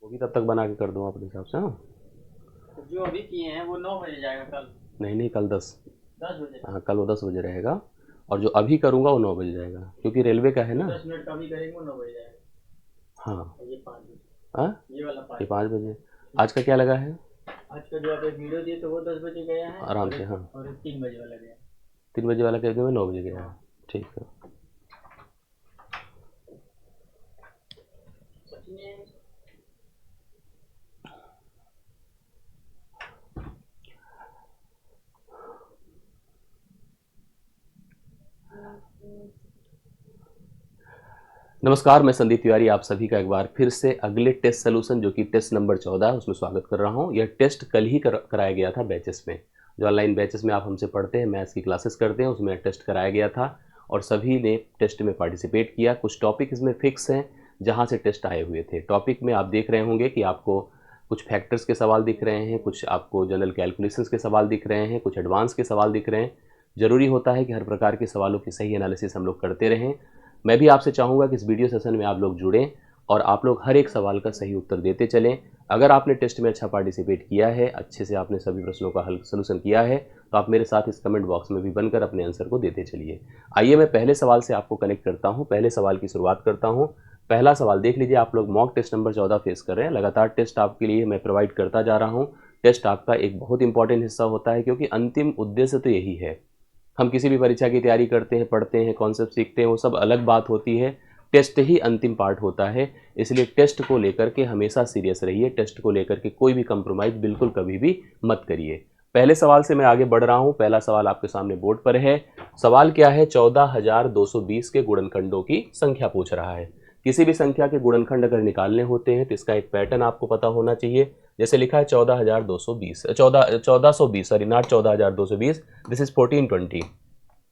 होगी तब तक बना के कर दूँ अपने हिसाब से। हाँ, तो जो अभी किए हैं वो 9 बजे जाएगा कल। नहीं नहीं, कल 10। 10 बजे। हाँ, कल वो 10 बजे रहेगा, और जो अभी करूँगा वो 9 बजे जाएगा, क्योंकि रेलवे का है जो ना। 10 मिनट का अभी करेंगे वो 9 बजे जाएगा। हाँ। और ये 5 बजे। हाँ, ये वाला ये 5 बजे। 5 बजे। आज का क्या लगा है? आज का जो आप एक वीडियो दिए तो वो 10 बजे गया है, आराम और से, एक हाँ। 3 बजे वाला गया है। 3 बजे वाला कह दूँ मैं 9 बजे गया है। हाँ। ठीक है। सच में। नमस्कार, मैं संदीप तिवारी आप सभी का एक बार फिर से अगले टेस्ट सोल्यूशन जो कि टेस्ट नंबर 14 है उसमें स्वागत कर रहा हूं। यह टेस्ट कल ही कराया गया था बैचेस में। जो ऑनलाइन बैचेस में आप हमसे पढ़ते हैं, मैथ्स की क्लासेस करते हैं, उसमें टेस्ट कराया गया था और सभी ने टेस्ट में पार्टिसिपेट किया। कुछ टॉपिक इसमें फिक्स हैं जहाँ से टेस्ट आए हुए थे। टॉपिक में आप देख रहे होंगे कि आपको कुछ फैक्टर्स के सवाल दिख रहे हैं, कुछ आपको जनरल कैलकुलेशंस के सवाल दिख रहे हैं, कुछ एडवांस के सवाल दिख रहे हैं। ज़रूरी होता है कि हर प्रकार के सवालों की सही एनालिसिस हम लोग करते रहें। मैं भी आपसे चाहूँगा कि इस वीडियो सेशन में आप लोग जुड़ें और आप लोग हर एक सवाल का सही उत्तर देते चलें। अगर आपने टेस्ट में अच्छा पार्टिसिपेट किया है, अच्छे से आपने सभी प्रश्नों का हल सलूशन किया है, तो आप मेरे साथ इस कमेंट बॉक्स में भी बनकर अपने आंसर को देते चलिए। आइए मैं पहले सवाल से आपको कनेक्ट करता हूँ, पहले सवाल की शुरुआत करता हूँ। पहला सवाल देख लीजिए, आप लोग मॉक टेस्ट नंबर 14 फेस कर रहे हैं। लगातार टेस्ट आपके लिए मैं प्रोवाइड करता जा रहा हूँ। टेस्ट आपका एक बहुत इंपॉर्टेंट हिस्सा होता है, क्योंकि अंतिम उद्देश्य तो यही है। हम किसी भी परीक्षा की तैयारी करते हैं, पढ़ते हैं, कॉन्सेप्ट सीखते हैं, वो सब अलग बात होती है। टेस्ट ही अंतिम पार्ट होता है। इसलिए टेस्ट को लेकर के हमेशा सीरियस रहिए। टेस्ट को लेकर के कोई भी कंप्रोमाइज़ बिल्कुल कभी भी मत करिए। पहले सवाल से मैं आगे बढ़ रहा हूं। पहला सवाल आपके सामने बोर्ड पर है। सवाल क्या है? 14,220 के गुणनखंडों की संख्या पूछ रहा है। किसी भी संख्या के गुणनखंड अगर निकालने होते हैं तो इसका एक पैटर्न आपको पता होना चाहिए। जैसे लिखा है 14,220, 1420, सॉरी नॉट 14,220, दिस इज 1420।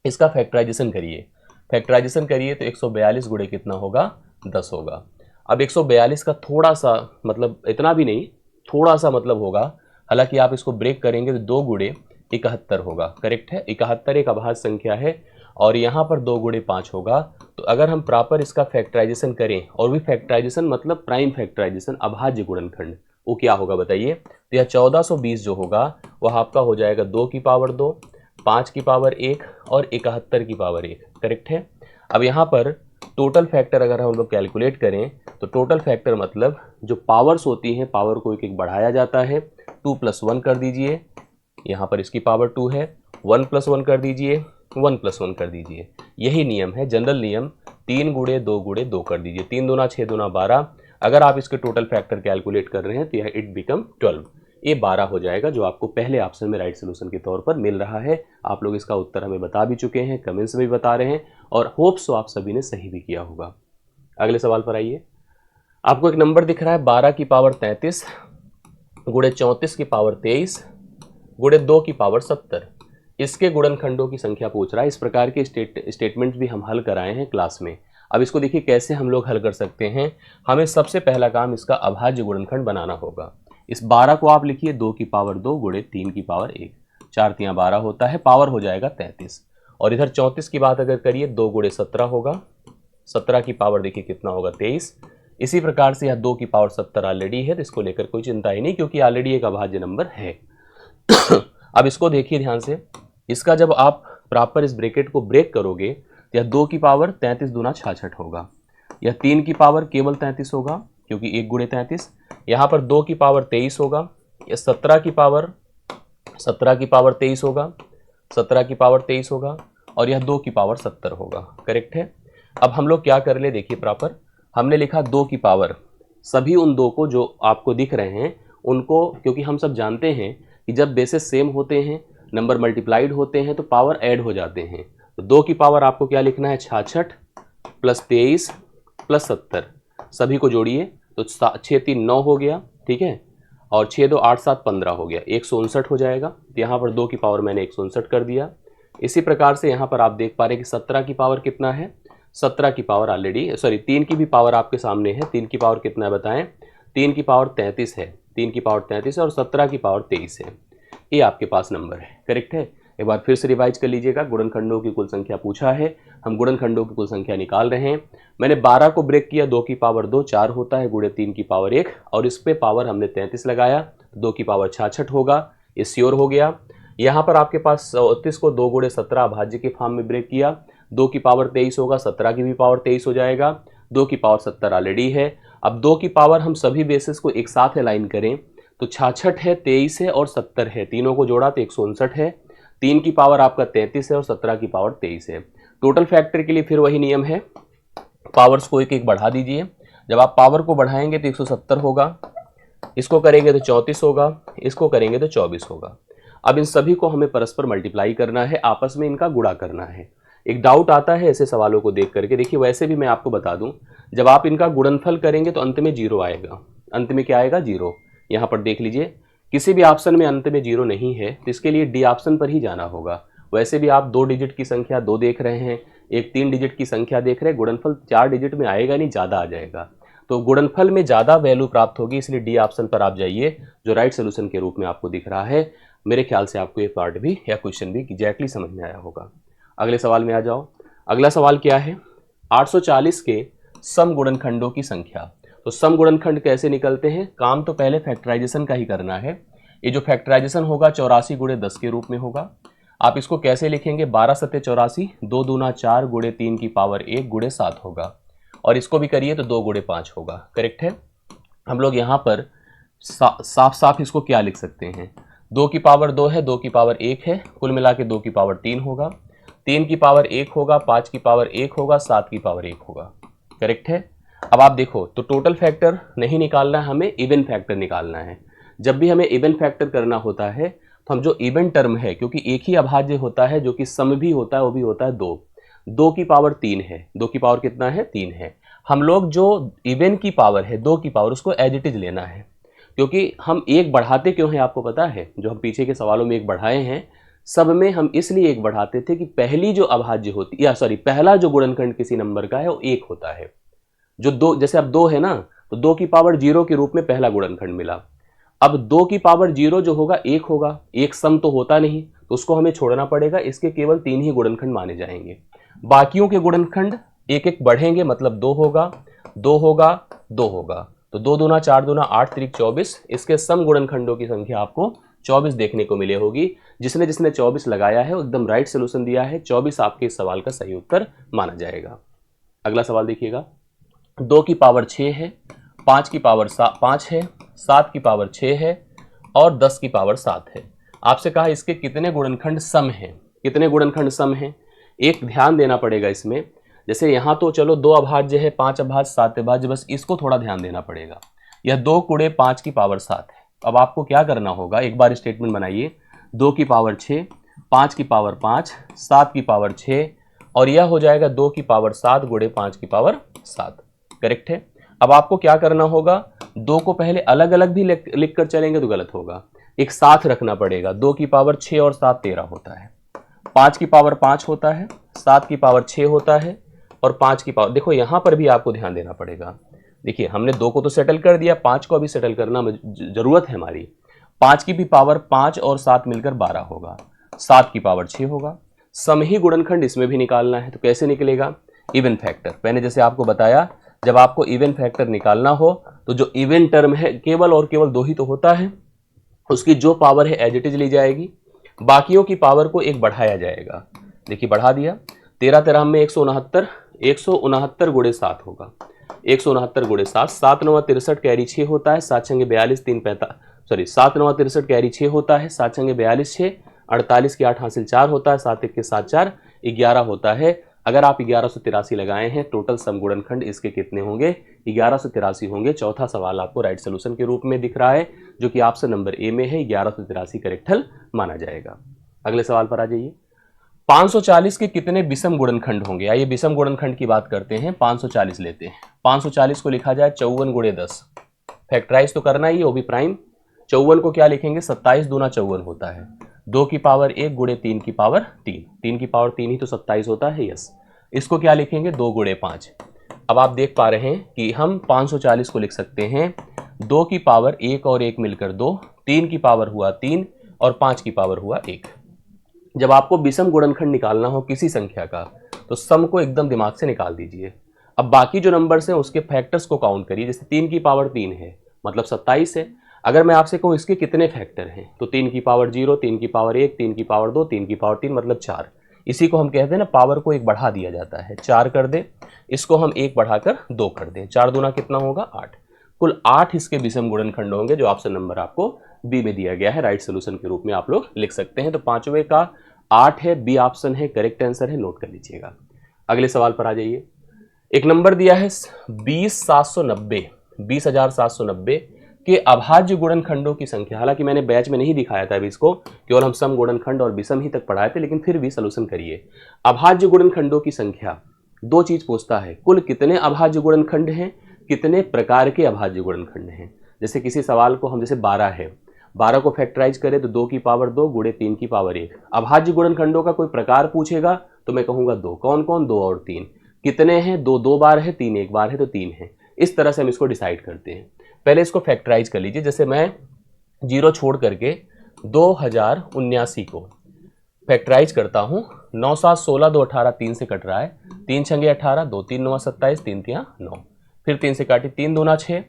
इसका फैक्टराइजेशन करिए। फैक्टराइजेशन करिए तो 142 गुणे कितना होगा? 10 होगा। अब 142 का थोड़ा सा मतलब, इतना भी नहीं, थोड़ा सा मतलब होगा। हालांकि आप इसको ब्रेक करेंगे तो 2 गुणे 71 होगा। करेक्ट है, 71 एक अभाज्य संख्या है और यहाँ पर 2 गुणे 5 होगा। तो अगर हम प्रॉपर इसका फैक्टराइजेशन करें, और भी फैक्टराइजेशन मतलब प्राइम फैक्टराइजेशन, अभाज्य गुणनखंड, वो क्या होगा बताइए? तो यह 1420 जो होगा वह आपका हो जाएगा 2 की पावर 2, 5 की पावर 1 और 71 की पावर 1। करेक्ट है। अब यहाँ पर टोटल फैक्टर अगर हम लोग कैलकुलेट करें तो टोटल फैक्टर मतलब जो पावर्स होती हैं, पावर को एक एक बढ़ाया जाता है। 2 + 1 कर दीजिए, यहाँ पर इसकी पावर 2 है। 1 + 1 कर दीजिए, 1 + 1 कर दीजिए। यही नियम है, जनरल नियम। 3 गुणे 2 गुणे 2 कर दीजिए। 3 दूना 6 दूना 12। अगर आप इसके टोटल फैक्टर कैलकुलेट कर रहे हैं तो यह इट बिकम 12। ये 12 हो जाएगा, जो आपको पहले ऑप्शन में राइट सोल्यूशन के तौर पर मिल रहा है। आप लोग इसका उत्तर हमें बता भी चुके हैं, कमेंट्स में भी बता रहे हैं, और होप्स सो आप सभी ने सही भी किया होगा। अगले सवाल पर आइए। आपको एक नंबर दिख रहा है 12 की पावर 33 गुणे 34 की पावर 23 गुणे 2 की पावर 70। इसके गुणनखंडों की संख्या पूछ रहा है। इस प्रकार के स्टेटमेंट्स भी हम हल कराए हैं क्लास में। अब इसको देखिए कैसे हम लोग हल कर सकते हैं। हमें सबसे पहला काम इसका अभाज्य गुणनखंड बनाना होगा। इस 12 को आप लिखिए 2 की पावर 2 गुणे 3 की पावर 1, 4 तियाँ 12 होता है, पावर हो जाएगा 33। और इधर 34 की बात अगर करिए, 2 गुणे 17 होगा, 17 की पावर देखिए कितना होगा? 23। इसी प्रकार से यह 2 की पावर 70 ऑलरेडी है, तो इसको लेकर कोई चिंता ही नहीं, क्योंकि ऑलरेडी एक अभाज्य नंबर है। अब इसको देखिए ध्यान से। इसका जब आप प्रॉपर इस ब्रैकेट को ब्रेक करोगे तो यह 2 की पावर 33 दूना 66 होगा। यह 3 की पावर केवल 33 होगा, क्योंकि 1 गुणे 33। यहाँ पर 2 की पावर 23 होगा। यह 17 की पावर 23 होगा, 17 की पावर 23 होगा, और यह 2 की पावर 70 होगा। करेक्ट है। अब हम लोग क्या कर ले, देखिए प्रॉपर हमने लिखा 2 की पावर, सभी उन 2 को जो आपको दिख रहे हैं उनको, क्योंकि हम सब जानते हैं कि जब बेसेस सेम होते हैं, नंबर मल्टीप्लाइड होते हैं, तो पावर ऐड हो जाते हैं। तो 2 की पावर आपको क्या लिखना है? 66 प्लस 23 प्लस 70। सभी को जोड़िए तो 6 3 9 हो गया, ठीक है, और 6 2 8 7 15 हो गया, 159 हो जाएगा। तो यहाँ पर 2 की पावर मैंने 159 कर दिया। इसी प्रकार से यहाँ पर आप देख पा रहे हैं कि 17 की पावर कितना है? 17 की पावर ऑलरेडी, सॉरी 3 की भी पावर आपके सामने है। 3 की पावर कितना है बताएं? 3 की पावर 33 है, 3 की पावर 33 है, और 17 की पावर 23 है। ये आपके पास नंबर है। करेक्ट है। एक बार फिर से रिवाइज कर लीजिएगा। गुणनखंडों की कुल संख्या पूछा है, हम गुणनखंडों की कुल संख्या निकाल रहे हैं। मैंने 12 को ब्रेक किया, 2 की पावर 2 4 होता है, गुणे 3 की पावर 1 और इस पे पावर हमने 33 लगाया, 2 की पावर 66 होगा, ये श्योर हो गया। यहाँ पर आपके पास 34 को 2 गुणे 17 अभाज्य के फॉर्म में ब्रेक किया, 2 की पावर 23 होगा, 17 की भी पावर 23 हो जाएगा, 2 की पावर 70 ऑलरेडी है। अब 2 की पावर हम सभी बेसिस को एक साथ अलाइन करें तो 66 है, 23 है और 70 है, तीनों को जोड़ा तो 159 है। 3 की पावर आपका 33 है और 17 की पावर 23 है। टोटल फैक्टर के लिए फिर वही नियम है, पावर्स को एक एक बढ़ा दीजिए। जब आप पावर को बढ़ाएंगे तो 170 होगा, इसको करेंगे तो 34 होगा, इसको करेंगे तो 24 होगा। अब इन सभी को हमें परस्पर मल्टीप्लाई करना है, आपस में इनका गुणा करना है। एक डाउट आता है ऐसे सवालों को देख करके, देखिए वैसे भी मैं आपको बता दूं, जब आप इनका गुणनफल करेंगे तो अंत में 0 आएगा। अंत में क्या आएगा? 0। यहाँ पर देख लीजिए, किसी भी ऑप्शन में अंत में 0 नहीं है तो इसके लिए डी ऑप्शन पर ही जाना होगा। वैसे भी आप 2 डिजिट की संख्या 2 देख रहे हैं, एक 3 डिजिट की संख्या देख रहे हैं, गुणनफल 4 डिजिट में आएगा नहीं, ज़्यादा आ जाएगा। तो गुणनफल में ज़्यादा वैल्यू प्राप्त होगी, इसलिए डी ऑप्शन पर आप जाइए जो राइट सोल्यूशन के रूप में आपको दिख रहा है। मेरे ख्याल से आपको ये पार्ट भी या क्वेश्चन भी एग्जैक्टली समझ में आया होगा। अगले सवाल में आ जाओ। अगला सवाल क्या है? 840 के सम गुणनखंडों की संख्या। तो सम गुणनखंड कैसे निकलते हैं? काम तो पहले फैक्टराइजेशन का ही करना है। ये जो फैक्टराइजेशन होगा 84 गुणे 10 के रूप में होगा। आप इसको कैसे लिखेंगे? 12 सत्ते 84, 2 दूना 4 गुणे 3 की पावर 1 गुणे 7 होगा, और इसको भी करिए तो 2 गुणे 5 होगा। करेक्ट है। हम लोग यहाँ पर साफ साफ इसको क्या लिख सकते हैं? 2 की पावर 2 है, 2 की पावर 1 है, कुल मिला के 2 की पावर 3 होगा, 3 की पावर 1 होगा, 5 की पावर 1 होगा, 7 की पावर 1 होगा। करेक्ट है। अब आप देखो तो टोटल फैक्टर नहीं निकालना है, हमें इवन फैक्टर निकालना है। जब भी हमें इवन फैक्टर करना होता है तो हम जो इवन टर्म है, क्योंकि एक ही अभाज्य होता है जो कि सम भी होता है, वो भी होता है 2। 2 की पावर 3 है, 2 की पावर कितना है? 3 है। हम लोग जो इवन की पावर है 2 की पावर, उसको एज इट इज लेना है, क्योंकि हम एक बढ़ाते क्यों हैं आपको पता है? जो हम पीछे के सवालों में एक बढ़ाए हैं, सब में हम इसलिए एक बढ़ाते थे कि पहली जो अभाज्य होती या सॉरी पहला जो गुणनखंड किसी नंबर का है वो 1 होता है। जो 2, जैसे अब 2 है ना, तो 2 की पावर 0 के रूप में पहला गुणनखंड मिला। अब 2 की पावर 0 जो होगा 1 होगा, एक सम तो होता नहीं, तो उसको हमें छोड़ना पड़ेगा। इसके केवल 3 ही गुणनखंड माने जाएंगे, बाकियों के गुणनखंड एक एक बढ़ेंगे, मतलब 2 होगा, 2 होगा, 2 होगा। तो 2 दूना 4 दूना 8 त्रिक 24, इसके सम गुणनखंडों की संख्या आपको 24 देखने को मिले होगी। जिसने जिसने 24 लगाया है वो एकदम राइट सोल्यूशन दिया है। 24 आपके इस सवाल का सही उत्तर माना जाएगा। अगला सवाल देखिएगा। 2 की पावर 6 है, 5 की पावर 5 है, 7 की पावर 6 है और 10 की पावर 7 है। आपसे कहा इसके कितने गुणनखंड सम हैं? कितने गुणनखंड सम हैं? एक ध्यान देना पड़ेगा इसमें। जैसे यहाँ तो चलो 2 अभाज्य है, 5 अभाज्य, 7 अभाज्य, बस इसको थोड़ा ध्यान देना पड़ेगा। यह 2 गुणे 5 की पावर 7 है। अब आपको क्या करना होगा, एक बार स्टेटमेंट बनाइए। 2 की पावर 6, 5 की पावर 5, 7 की पावर 6 और यह हो जाएगा 2 की पावर 7 गुणे 5 की पावर 7। करेक्ट है। अब आपको क्या करना होगा, 2 को पहले अलग अलग भी लिख कर चलेंगे तो गलत होगा, एक साथ रखना पड़ेगा। 2 की पावर 6 और 7 13 होता है, 5 की पावर 5 होता है, 7 की पावर 6 होता है और 5 की पावर, देखो यहाँ पर भी आपको ध्यान देना पड़ेगा। देखिए हमने 2 को तो सेटल कर दिया, 5 को अभी सेटल करना जरूरत है हमारी। 5 की भी पावर 5 और 7 मिलकर 12 होगा, 7 की पावर 6 होगा। सम ही गुणनखंड इसमें भी निकालना है, तो कैसे निकलेगा? Even factor. मैंने जैसे आपको बताया, जब आपको इवन फैक्टर निकालना हो तो जो इवन टर्म है केवल और केवल 2 ही तो होता है, उसकी जो पावर है एज इट इज ली जाएगी, बाकियों की पावर को एक बढ़ाया जाएगा। देखिए बढ़ा दिया, 13 13 में 169, 169 गुणे 7 होगा, 169 गुणे 7, 7 9 63 कैरी 6 होता है, 7 6 42 3 45 सॉरी 7 9 63 कैरी 6 होता है, 7 6 42 6, 48 की 8 हासिल 4 होता है, 7 1 के 7 4 11 होता है। अगर आप 1183 लगाए हैं, टोटल सम गुणनखंड इसके कितने होंगे? 1183 होंगे। चौथा सवाल आपको राइट सोल्यूशन के रूप में दिख रहा है, जो कि ऑप्शन नंबर ए में है, 1183 करेक्ट हल माना जाएगा। अगले सवाल पर आ जाइए। 540 के कितने विषम गुणनखंड होंगे? आइए विषम गुणनखंड की बात करते हैं। 540 लेते हैं, 540 को लिखा जाए 54 गुणे 10, फैक्टराइज तो करना ही, वो भी प्राइम। 54 को क्या लिखेंगे? 27 दूना 54 होता है, 2 की पावर 1 गुणे 3 की पावर 3, 3 की पावर 3 ही तो 27 होता है। यस, इसको क्या लिखेंगे? 2 गुणे 5। अब आप देख पा रहे हैं कि हम 540 को लिख सकते हैं 2 की पावर 1 और 1 मिलकर 2, 3 की पावर हुआ 3 और 5 की पावर हुआ 1। जब आपको विषम गुणनखंड निकालना हो किसी संख्या का तो सम को एकदम दिमाग से निकाल दीजिए। अब बाकी जो नंबर्स हैं उसके फैक्टर्स को काउंट करिए। जैसे 3 की पावर 3 है मतलब 27 है। अगर मैं आपसे कहूँ इसके कितने फैक्टर हैं तो 3 की पावर 0, 3 की पावर 1, 3 की पावर 2, 3 की पावर 3 मतलब 4। इसी को हम कहते हैं ना, पावर को एक बढ़ा दिया जाता है। 4 कर दे, इसको हम 1 बढ़ाकर 2 कर दें, 4 दूना कितना होगा 8। कुल 8 इसके विषम गुणनखंड होंगे जो ऑप्शन नंबर आपको बी में दिया गया है। राइट सोल्यूशन के रूप में आप लोग लिख सकते हैं। तो पांचवें का 8 है, बी ऑप्शन है, करेक्ट आंसर है, नोट कर लीजिएगा। अगले सवाल पर आ जाइए। एक नंबर दिया है 20,790 के अभाज्य गुणनखंडों की संख्या। हालांकि मैंने बैच में नहीं दिखाया था अभी इसको, केवल हम सम गुणनखंड और विषम ही तक पढ़ाए थे, लेकिन फिर भी सॉल्यूशन करिए। अभाज्य गुणनखंडों की संख्या, दो चीज पूछता है, कुल कितने अभाज्य गुणनखंड हैं, कितने प्रकार के अभाज्य गुणनखंड हैं। जैसे किसी सवाल को हम, जैसे 12 है, 12 को फैक्टराइज करें तो 2 की पावर 2 गुणे 3 की पावर 1। अभाज्य गुणनखंडों का कोई प्रकार पूछेगा तो मैं कहूंगा 2। कौन कौन? 2 और 3। कितने हैं? 2 2 बार है, 3 1 बार है, तो 3 है। इस तरह से हम इसको डिसाइड करते हैं। पहले इसको फैक्टराइज कर लीजिए। जैसे मैं 0 छोड़ करके 2079 को फैक्टराइज करता हूँ। 9 7 16, 2 18, 3 से कट रहा है, 3 छंगे 18, 2 3 9 27, 3 3 9, फिर 3 से काटी, 3 दूना 6,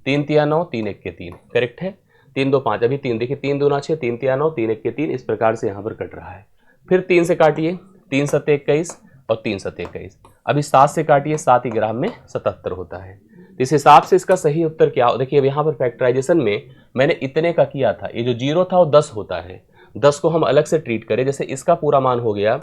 3 3 9, 3 1 के 3, करेक्ट है। 3 2 5, अभी 3 देखिए, 3 दूना 6, 3 3 9, 3 1 के 3, इस प्रकार से यहाँ पर कट रहा है। फिर 3 से काटिए, 3 7 21 और 3 7 21। अभी 7 से काटिए, 7 ही ग्राम में 77 होता है। तो इस हिसाब से इसका सही उत्तर क्या हो, देखिए अब यहाँ पर फैक्टराइजेशन में मैंने इतने का किया था, ये जो 0 था वो 10 होता है। 10 को हम अलग से ट्रीट करें, जैसे इसका पूरा मान हो गया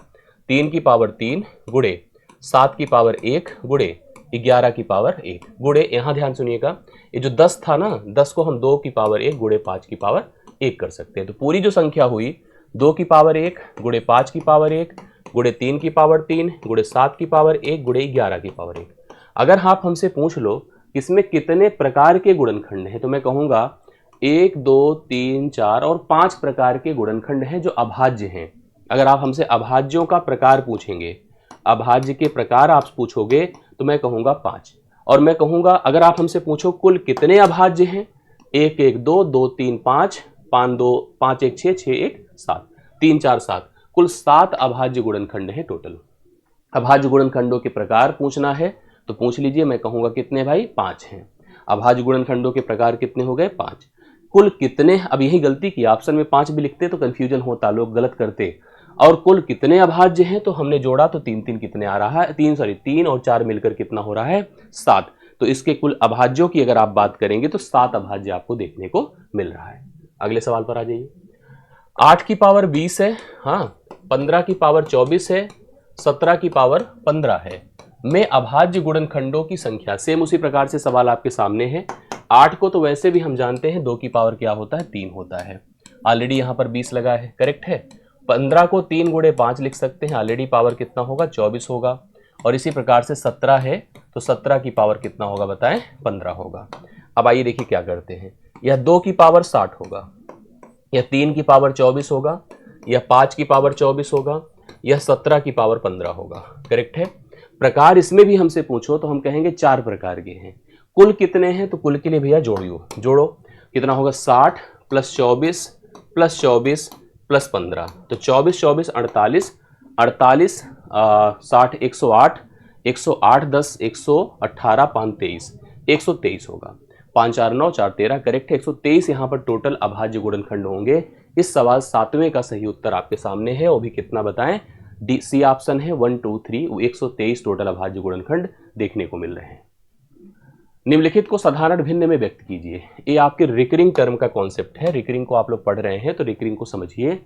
3 की पावर 3 गुणे 7 की पावर 1 गुणे 11 की पावर 1 गुणे, यहाँ ध्यान सुनिएगा, ये जो 10 था ना, 10 को हम 2 की पावर 1 गुणे 5 की पावर 1 कर सकते हैं। तो पूरी जो संख्या हुई 2 की पावर 1 गुणे 5 की पावर 1 गुणे 3 की पावर 3 गुणे 7 की पावर 1 गुणे 11 की पावर 1। अगर आप हमसे पूछ लो इसमें कितने प्रकार के गुणनखंड हैं, तो मैं कहूँगा 1 2 3 4 और 5 प्रकार के गुणनखंड हैं जो अभाज्य हैं। अगर आप हमसे अभाज्यों का प्रकार पूछेंगे, अभाज्य के प्रकार आप पूछोगे, तो मैं कहूँगा 5। और मैं कहूँगा अगर आप हमसे पूछो कुल कितने अभाज्य हैं, 1 1 2 2 3 5 5 2 5 1 6 6 1 7 3 4 7, कुल 7 अभाज्य गुणनखंड हैं टोटल। अभाज्य गुणनखंडों के प्रकार पूछना है तो पूछ लीजिए, मैं कहूँगा कितने भाई? 5 हैं। अभाज्य गुणनखंडों के प्रकार कितने हो गए? 5। कुल कितने, अब यही गलती की, ऑप्शन में 5 भी लिखते तो कंफ्यूजन होता, लोग गलत करते। और कुल कितने अभाज्य हैं तो हमने जोड़ा तो 3 3 कितने आ रहा है, 3 और 4 मिलकर कितना हो रहा है? 7। तो इसके कुल अभाज्यों की अगर आप बात करेंगे तो 7 अभाज्य आपको देखने को मिल रहा है। अगले सवाल पर आ जाइए। 8 की पावर 20 है, हाँ, 15 की पावर 24 है, 17 की पावर 15 है, में अभाज्य गुणनखंडों की संख्या। सेम उसी प्रकार से सवाल आपके सामने है। 8 को तो वैसे भी हम जानते हैं 2 की पावर क्या होता है? 3 होता है। ऑलरेडी यहाँ पर 20 लगा है, करेक्ट है। 15 को 3 गुणे 5 लिख सकते हैं, ऑलरेडी पावर कितना होगा? 24 होगा। और इसी प्रकार से 17 है तो 17 की पावर कितना होगा बताएं? 15 होगा। अब आइए देखिए क्या करते हैं। यह 2 की पावर 60 होगा, यह 3 की पावर 24 होगा, यह 5 की पावर 24 होगा, यह 17 की पावर 15 होगा, करेक्ट है। प्रकार इसमें भी हमसे पूछो तो हम कहेंगे 4 प्रकार के हैं। कुल कितने हैं तो कुल के लिए भैया जोड़ियो, जोड़ो, कितना होगा? 60 प्लस 24 प्लस 24 प्लस 15, तो 24 24 48, 48 60 108, 108 10 118 5 23, 123 होगा। 5 4 9 4 13, करेक्ट है। 123 यहाँ पर टोटल अभाज्य गुणनखंड होंगे। इस सवाल 7वें का सही उत्तर आपके सामने है, वो भी कितना बताएं? डी सी ऑप्शन है 1 2 3, 123 टोटल अभाज्य गुणनखंड देखने को मिल रहे हैं। निम्नलिखित को साधारण भिन्न में व्यक्त कीजिए। ये आपके रिकरिंग टर्म का कॉन्सेप्ट है। रिकरिंग को आप लोग पढ़ रहे हैं तो रिकरिंग को समझिए।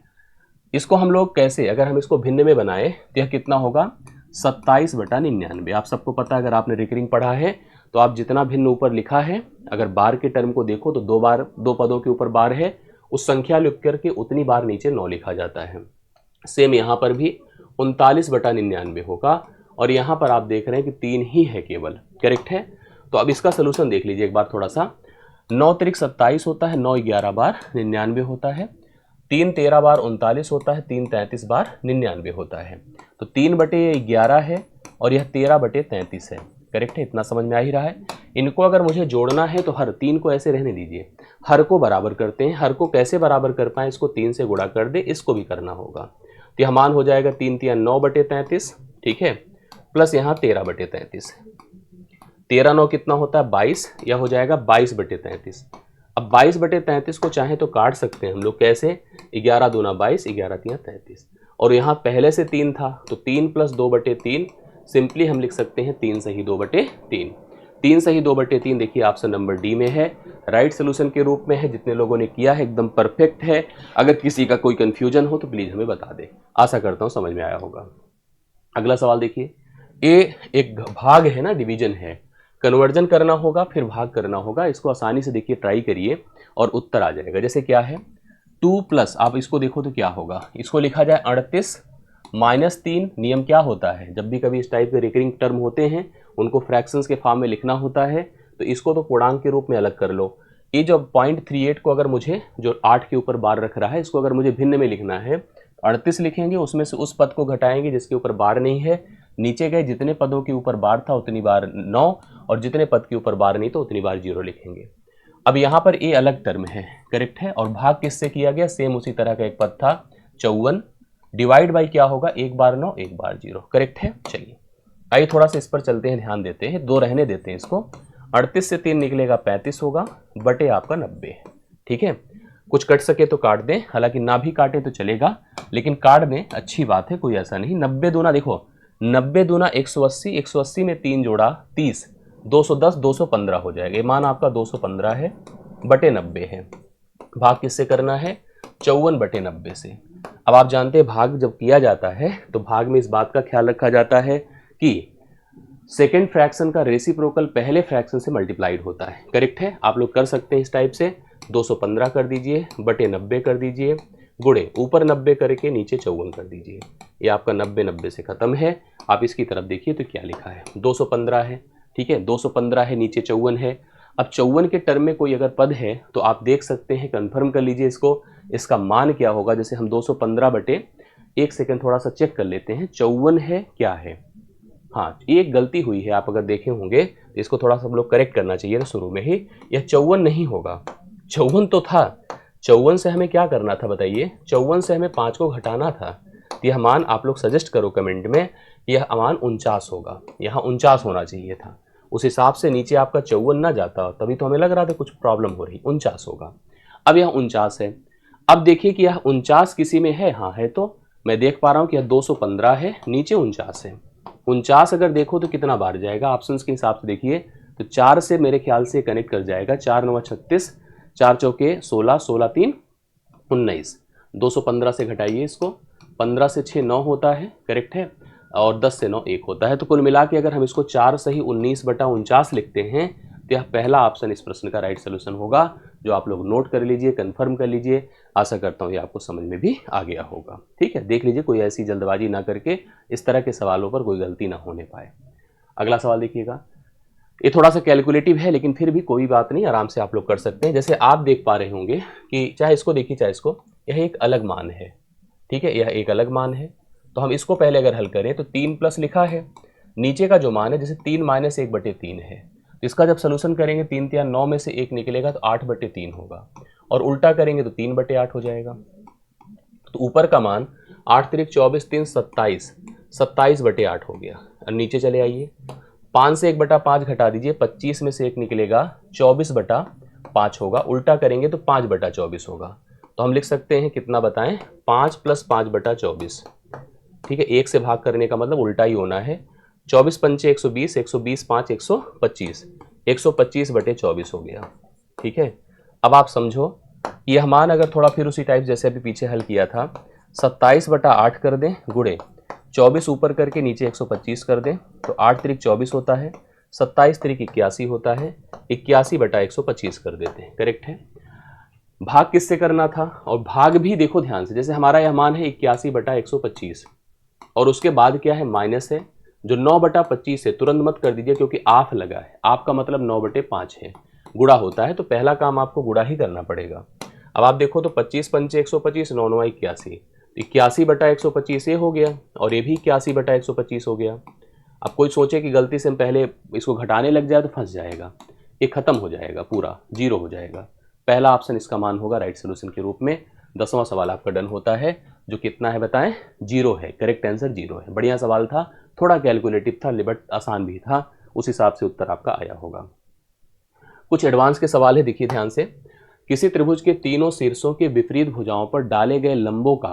इसको हम लोग कैसे, अगर हम इसको भिन्न में बनाए तो यह कितना होगा? 27/99। आप सबको पता है, अगर आपने रिकरिंग पढ़ा है तो आप जितना भिन्न ऊपर लिखा है, अगर बार के टर्म को देखो तो 2 बार, 2 पदों के ऊपर बार है, उस संख्या लिख करके उतनी बार नीचे 9 लिखा जाता है। सेम यहाँ पर भी 39/99 होगा। और यहाँ पर आप देख रहे हैं कि 3 ही है केवल, करेक्ट है। तो अब इसका सोल्यूशन देख लीजिए एक बार थोड़ा सा। 9 त्रिक 27 होता है, 9 11 बार 99 होता है, 3 13 बार 39 होता है, 3 33 बार 99 होता है। तो 3/11 है और यह 13/33 है, करेक्ट है। इतना समझ में आ ही रहा है। इनको अगर मुझे जोड़ना है तो हर 3 को ऐसे रहने दीजिए, हर को बराबर करते हैं। हर को कैसे बराबर कर पाए? इसको 3 से गुणा कर दे, इसको भी करना होगा। तो यह मान हो जाएगा 3 तिया 9/33, ठीक है, प्लस यहाँ 13/33। 13 9 कितना होता है 22, यह हो जाएगा 22/33। अब 22/33 को चाहे तो काट सकते हैं हम लोग, कैसे, 11 दूना 22, 11 तिया 33, और यहाँ पहले से 3 था तो 3 + 2/3, सिंपली हम लिख सकते हैं 3 सही 2/3। 3 सही 2/3 देखिए ऑप्शन नंबर डी में है, राइट सोल्यूशन के रूप में है। जितने लोगों ने किया है एकदम परफेक्ट है। अगर किसी का कोई कंफ्यूजन हो तो प्लीज़ हमें बता दे। आशा करता हूँ समझ में आया होगा। अगला सवाल देखिए, ए एक भाग है ना, डिवीजन है, कन्वर्जन करना होगा फिर भाग करना होगा। इसको आसानी से देखिए, ट्राई करिए और उत्तर आ जाएगा। जैसे क्या है 2 प्लस, आप इसको देखो तो क्या होगा, इसको लिखा जाए 38 -3। नियम क्या होता है, जब भी कभी इस टाइप के रिकरिंग टर्म होते हैं उनको फ्रैक्शंस के फॉर्म में लिखना होता है, तो इसको तो पूर्णांक के रूप में अलग कर लो। ये जो 0.38 को अगर मुझे, जो 8 के ऊपर बार रख रहा है, इसको अगर मुझे भिन्न में लिखना है, 38 लिखेंगे, उसमें से उस पद को घटाएंगे जिसके ऊपर बार नहीं है, नीचे गए जितने पदों के ऊपर बार था उतनी बार 9, और जितने पद के ऊपर बार नहीं तो उतनी बार 0 लिखेंगे। अब यहाँ पर ए अलग टर्म है, करेक्ट है, और भाग किससे किया गया, सेम उसी तरह का एक पद था 54, डिवाइड बाई क्या होगा, 1 बार 9 1 बार 0, करेक्ट है। चलिए आइए थोड़ा सा इस पर चलते हैं, ध्यान देते हैं, 2 रहने देते हैं इसको। 38 से 3 निकलेगा 35 होगा, बटे आपका 90, ठीक है। कुछ कट सके तो काट दें, हालांकि ना भी काटें तो चलेगा, लेकिन काट दें अच्छी बात है, कोई ऐसा नहीं। 90 दूना देखो, 90 दूना 180, 180 में 3 जोड़ा 30, 210 215 हो जाएगा। ये मान आपका 215 है, बटे 90 है। भाग किससे करना है, 54/90 से। अब आप जानते हैं भाग जब किया जाता है तो भाग में इस बात का ख्याल रखा जाता है कि सेकेंड फ्रैक्शन का रेसिप्रोकल पहले फ्रैक्शन से मल्टीप्लाइड होता है, करेक्ट है। आप लोग कर सकते हैं इस टाइप से, 215 कर दीजिए, बटे 90 कर दीजिए, गुणे ऊपर 90 करके नीचे 54 कर दीजिए। ये आपका 90 90 से खत्म है। आप इसकी तरफ देखिए तो क्या लिखा है, 215 है, ठीक है, 215 है, नीचे 54 है। अब 54 के टर्म में कोई अगर पद है तो आप देख सकते हैं, कंफर्म कर लीजिए इसको, इसका मान क्या होगा। जैसे हम 215 बटे, एक सेकंड थोड़ा सा चेक कर लेते हैं, 54 है क्या है, हाँ एक गलती हुई है, आप अगर देखे होंगे तो इसको थोड़ा सा हम लोग करेक्ट करना चाहिए ना शुरू में ही। यह 54 नहीं होगा, 54 तो था, 54 से हमें क्या करना था बताइए, 54 से हमें 5 को घटाना था। तो यह मान आप लोग सजेस्ट करो कमेंट में, यह मान 49 होगा, यहाँ 49 होना चाहिए था। उस हिसाब से नीचे आपका 54 ना जाता, तभी तो हमें लग रहा था कुछ प्रॉब्लम हो रही, 49 होगा। अब यह 49 है। अब देखिए कि यह 49 किसी में है, हाँ है, तो मैं देख पा रहा हूँ कि यह 215 है, नीचे 49 है। 49 अगर देखो तो कितना बार जाएगा, ऑप्शंस के हिसाब से देखिए तो 4 से मेरे ख्याल से कनेक्ट कर जाएगा, 4 9 36, 4 चौके 16, 16 3 19, 215 से घटाइए इसको, 15 से 6 9 होता है, करेक्ट है, और 10 से 9 1 होता है। तो कुल मिला के अगर हम इसको 4 सही 19/49 लिखते हैं तो यह पहला ऑप्शन इस प्रश्न का राइट सोल्यूशन होगा, जो आप लोग नोट कर लीजिए, कंफर्म कर लीजिए। आशा करता हूँ ये आपको समझ में भी आ गया होगा, ठीक है। देख लीजिए कोई ऐसी जल्दबाजी ना करके इस तरह के सवालों पर कोई गलती ना होने पाए। अगला सवाल देखिएगा, ये थोड़ा सा कैलकुलेटिव है लेकिन फिर भी कोई बात नहीं, आराम से आप लोग कर सकते हैं। जैसे आप देख पा रहे होंगे कि चाहे इसको देखिए चाहे इसको, यह एक अलग मान है, ठीक है, यह एक अलग मान है। तो हम इसको पहले अगर हल करें तो 3 प्लस लिखा है, नीचे का जो मान है जैसे 3 - 1/3 है, तो इसका जब सोल्यूशन करेंगे 3 तिया 9 में से 1 निकलेगा तो 8/3 होगा, और उल्टा करेंगे तो 3/8 हो जाएगा। तो ऊपर का मान 8 तिरिक 24 3 27, 27/8 हो गया। और नीचे चले आइए, 5 से 1/5 घटा दीजिए, 25 में से 1 निकलेगा 24/5 होगा, उल्टा करेंगे तो 5/24 होगा। तो हम लिख सकते हैं कितना बताएं, 5 + 5/24, ठीक है। 1 से भाग करने का मतलब उल्टा ही होना है, 24 पंचे 120, 120 5 125, 125/24 हो गया, ठीक है। अब आप समझो यह मान अगर थोड़ा फिर उसी टाइप जैसे अभी पीछे हल किया था, 27/8 कर दें, गुणे 24 ऊपर करके नीचे 125 कर दें, तो 8 तिरिक 24 होता है, 27 तिरिक 81 होता है, 81/125 कर देते हैं, करेक्ट है। भाग किससे करना था, और भाग भी देखो ध्यान से, जैसे हमारा यह मान है 81/125, और उसके बाद क्या है, माइनस है, जो 9/25 है तुरंत मत कर दीजिए क्योंकि आफ लगा है, आपका मतलब 9/5 है, गुणा होता है, तो पहला काम आपको गुणा ही करना पड़ेगा। अब आप देखो तो 25 पंचे 125, 9 9 81, 81/125 ये हो गया, और ये भी 81/125 हो गया। अब कोई सोचे कि गलती से हम पहले इसको घटाने लग जाए तो फंस जाएगा, ये खत्म हो जाएगा, पूरा 0 हो जाएगा। पहला ऑप्शन इसका मान होगा राइट सोल्यूशन के रूप में। 10वां सवाल आपका डन होता है। जो कितना है बताएं, 0 है। करेक्ट आंसर 0 है। बढ़िया सवाल था, थोड़ा कैलकुलेटिव था बट आसान भी था, उस हिसाब से उत्तर आपका आया होगा। कुछ एडवांस के सवाल है, देखिए ध्यान से। किसी त्रिभुज के तीनों शीर्षों के विपरीत भुजाओं पर डाले गए लंबों का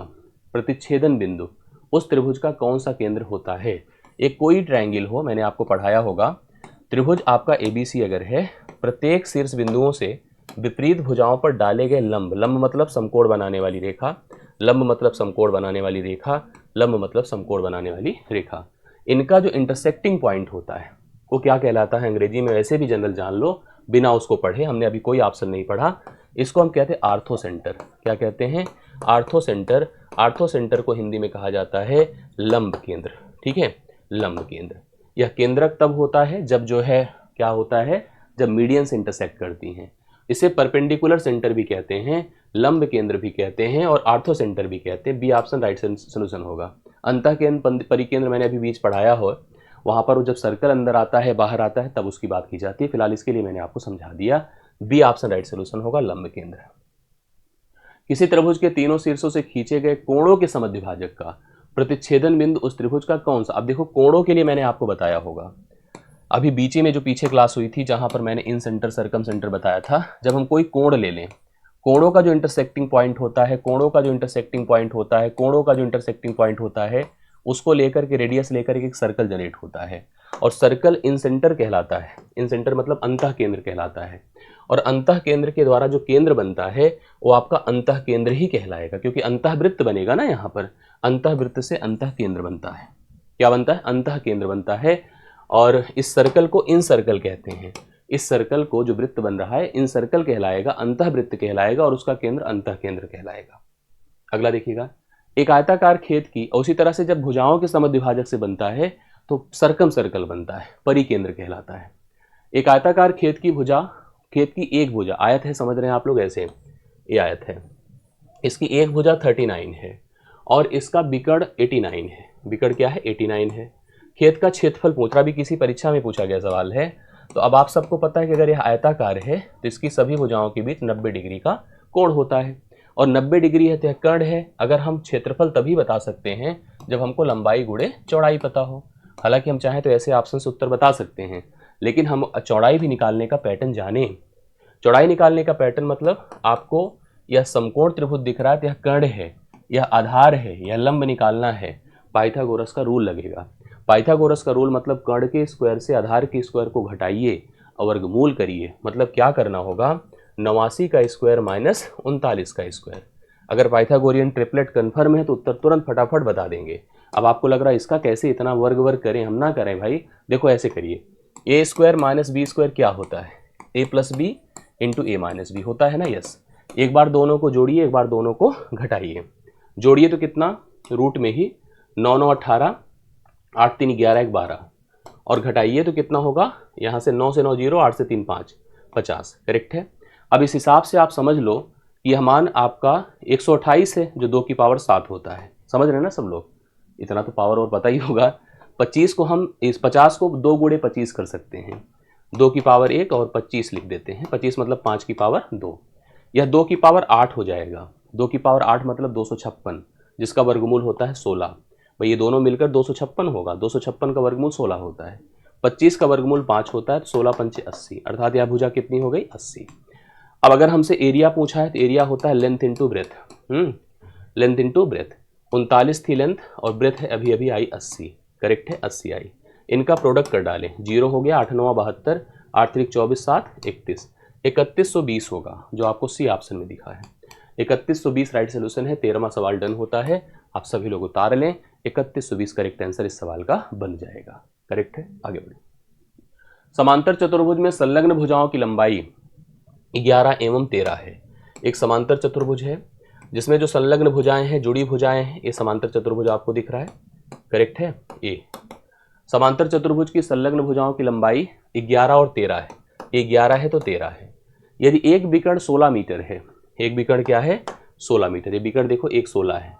प्रतिच्छेदन बिंदु उस त्रिभुज का कौन सा केंद्र होता है। एक कोई ट्रायंगल हो, मैंने आपको पढ़ाया होगा, त्रिभुज आपका ABC अगर है, प्रत्येक शीर्ष बिंदुओं से विपरीत भुजाओं पर डाले गए लंब, लंब मतलब समकोण बनाने वाली रेखा, लंब मतलब समकोण बनाने वाली रेखा, लंब मतलब समकोण बनाने वाली रेखा, इनका जो इंटरसेक्टिंग पॉइंट होता है वो क्या कहलाता है। अंग्रेजी में वैसे भी जनरल जान लो, बिना उसको पढ़े, हमने अभी कोई ऑप्शन नहीं पढ़ा। इसको हम कहते हैं आर्थो सेंटर। क्या कहते हैं? Ortho centre. आर्थो सेंटर को हिंदी में कहा जाता है लंब केंद्र। ठीक है, लंब केंद्र। यह केंद्रक तब होता है जब जो है क्या होता है, जब मीडियन से इंटरसेक्ट करती हैं। इसे परपेंडिकुलर सेंटर भी कहते हैं, लंब केंद्र भी कहते हैं और आर्थो सेंटर भी कहते हैं। बी ऑप्शन राइट सोल्यूशन होगा। अंतः केंद्र परिकेंद्र मैंने अभी बीच पढ़ाया हो, वहाँ पर वो जब सर्कल अंदर आता है बाहर आता है तब उसकी बात की जाती है। फिलहाल इसके लिए मैंने आपको समझा दिया। बी ऑप्शन राइट सोल्यूशन होगा, लंब केंद्र। किसी त्रिभुज के तीनों शीर्षों से खींचे गए कोणों के समद्विभाजक का प्रतिच्छेदन बिंदु उस त्रिभुज का कौन सा। अब देखो कोणों के लिए मैंने आपको बताया होगा, अभी बीच में जो पीछे क्लास हुई थी जहां पर मैंने इन सेंटर सरकम सेंटर बताया था, जब हम कोई कोण ले लें, कोणों का जो इंटरसेक्टिंग पॉइंट होता है, कोणों का जो इंटरसेक्टिंग पॉइंट होता है, कोणों का जो इंटरसेक्टिंग पॉइंट होता है, उसको लेकर के रेडियस लेकर के एक सर्कल जनरेट होता है और सर्कल इन सेंटर कहलाता है। इन सेंटर मतलब अंतः केंद्र कहलाता है और अंतः केंद्र के द्वारा जो केंद्र बनता है वो आपका अंतः केंद्र ही कहलाएगा, क्योंकि अंतःवृत्त बनेगा ना, यहाँ पर अंतःवृत्त से अंतः केंद्र बनता है। क्या बनता है? अंतः केंद्र बनता है। और इस सर्कल को इन सर्कल कहते हैं। इस सर्कल को जो वृत्त बन रहा है इन सर्कल कहलाएगा, अंतःवृत्त कहलाएगा और उसका केंद्र अंतः केंद्र कहलाएगा। अगला देखिएगा, एक आयताकार खेत की, और उसी तरह से जब भुजाओं के समद्विभाजक से बनता है तो सर्कम सर्कल बनता है, परिकेंद्र कहलाता है। एक आयताकार खेत की भुजा, खेत की एक भुजा, आयत है समझ रहे हैं आप लोग, ऐसे ये आयत है, इसकी एक भुजा 39 है और इसका विकर्ण 89 है। विकर्ण क्या है? 89 है। खेत का क्षेत्रफल पूछ रहा, भी किसी परीक्षा में पूछा गया सवाल है। तो अब आप सबको पता है कि अगर यह आयताकार है तो इसकी सभी भुजाओं के बीच 90 डिग्री का कोण होता है और 90 डिग्री है तो यह कर्ण है। अगर हम क्षेत्रफल तभी बता सकते हैं जब हमको लंबाई गुणे चौड़ाई पता हो। हालांकि हम चाहें तो ऐसे ऑप्शन से उत्तर बता सकते हैं, लेकिन हम चौड़ाई भी निकालने का पैटर्न जाने। चौड़ाई निकालने का पैटर्न मतलब आपको यह समकोण त्रिभुज दिख रहा है तो यह कर्ण है, यह आधार है, यह लंब निकालना है, पाइथागोरस का रूल लगेगा। पाइथागोरस का रूल मतलब कर्ण के स्क्वायर से आधार के स्क्वायर को घटाइए और वर्गमूल करिए। मतलब क्या करना होगा? 89 का स्क्वायर माइनस 39 का स्क्वायर। अगर पाइथागोरियन ट्रिपलेट कन्फर्म है तो उत्तर तुरंत फटाफट बता देंगे। अब आपको लग रहा है इसका कैसे इतना वर्ग करें, हम ना करें भाई। देखो ऐसे करिए, ए स्क्वायर माइनस बी स्क्वायर क्या होता है? ए प्लस बी इंटू ए माइनस बी होता है ना। यस, एक बार दोनों को जोड़िए, एक बार दोनों को घटाइए। जोड़िए तो कितना, रूट में ही 9 9 18, 8 3 11 1 12 और घटाइए तो कितना होगा, यहाँ से 9 से 9 0, 8 से 3 5, 50। करेक्ट है। अब इस हिसाब से आप समझ लो कि यह मान आपका 128 है जो 2 की पावर 7 होता है। समझ रहे हैं ना सब लोग? इतना तो पावर और पता ही होगा। 25 को हम, इस 50 को 2 गुणे 25 कर सकते हैं, 2 की पावर 1 और 25 लिख देते हैं। 25 मतलब 5 की पावर 2, यह 2 की पावर 8 हो जाएगा। 2 की पावर 8 मतलब 256, जिसका वर्गमूल होता है 16। भाई ये दोनों मिलकर 256 होगा। 256 का वर्गमूल 16 होता है। 25 का वर्गमूल 5 होता है तो 16 पंचे 80, अर्थात यह भुजा कितनी हो गई? 80। अब अगर हमसे एरिया पूछा है तो एरिया होता है length into breadth. Length into breadth. 39 थी लेंथ और ब्रेथ है अभी अभी आई 80। करेक्ट है, 80 आई। इनका प्रोडक्ट कर डालें, 0 हो गया, 8 9 72, 8 3 24 7 31, 3120 होगा जो आपको सी ऑप्शन में दिखा है। 3120 राइट सोल्यूशन है। 13वां सवाल डन होता है। आप सभी लोग उतार लें, 3120 करेक्ट आंसर इस सवाल का बन जाएगा। करेक्ट है, आगे बढ़े। समांतर चतुर्भुज में संलग्न भुजाओं की लंबाई 11 एवं 13 है। एक समांतर चतुर्भुज है जिसमें जो संलग्न भुजाएं हैं, जुड़ी भुजाएं हैं, ये समांतर चतुर्भुज आपको दिख रहा है। करेक्ट है। ए समांतर चतुर्भुज की संलग्न भुजाओं की लंबाई 11 और 13 है। ये 11 है तो 13 है। यदि एक विकर्ण 16 मीटर है, एक विकर्ण क्या है? 16 मीटर। ये विकर्ण देखो एक 16 है।